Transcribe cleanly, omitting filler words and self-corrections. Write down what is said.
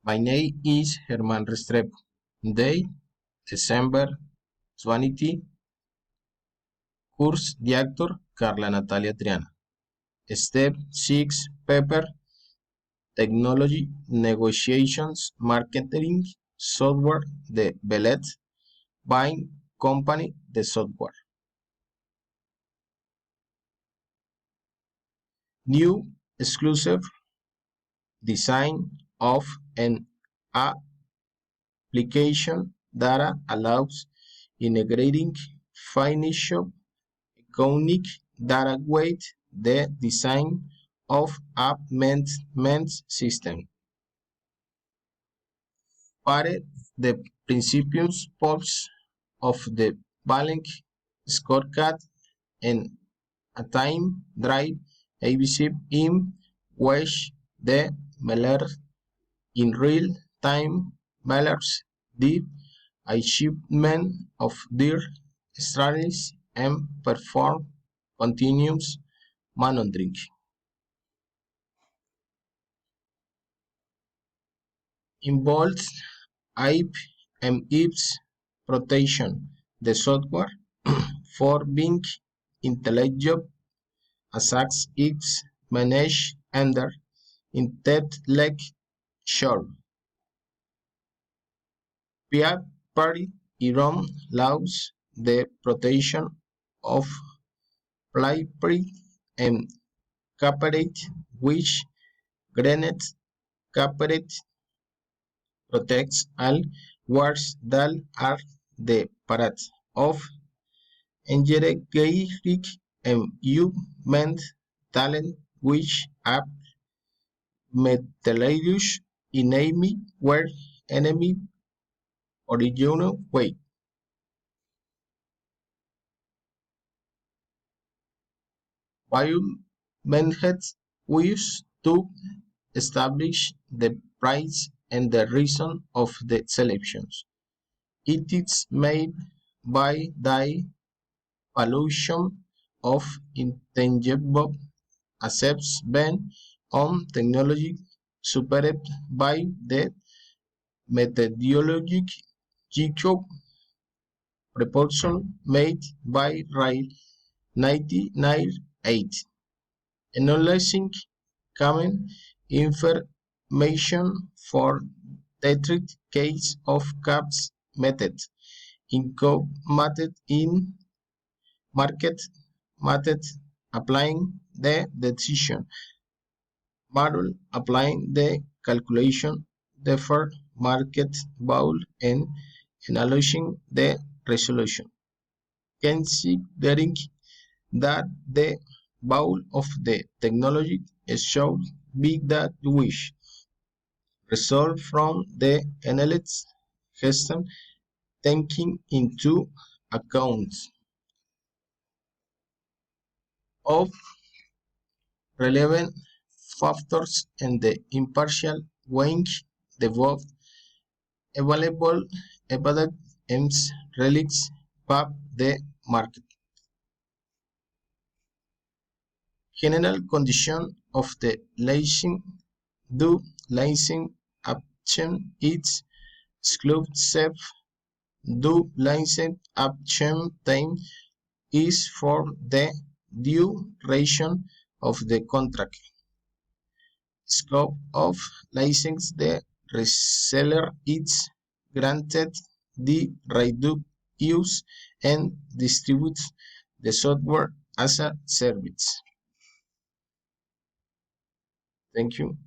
My name is Germán Restrepo. Date, December 20. Course Director, Carla Natalia Triana. Step 6 Paper, Technology, Negotiations, Marketing, Software, The Bellet, Buying Company, The Software. New exclusive design of an application that allows integrating financial economic data with the design of a management system. Para the principles of the balanced scorecard and a time drive ABC in which the mailer in real time mailers the achievement of their strategies and perform continuous monitoring. Involves IP and IPS protection. The software for being intelligent attacks is managed under intellectual property Iran allows the protection of property and copyright which granted copyright protects all works that are the part of engineering and human talent which are metallurgical enemy where enemy original way. Biomethods used to establish the price and the reason of the selections. It is made by the valuation of intangible assets based on technology supported by the methodological proposal made by Ray 1998. Analyzing common information for the case of CAPS method incorporated in market method applying the decision model applying the calculation deferred market value and analyzing the resolution considering that the value of the technology should be that which result from the analysis system taking into account of relevant factors and the impartial weighing the both available evidence relics of the market. General condition of the licensing do licensing action is exclusive do license action time is for the duration of the contract. Scope of license the reseller is granted the right to use and distribute the software as a service. Thank you.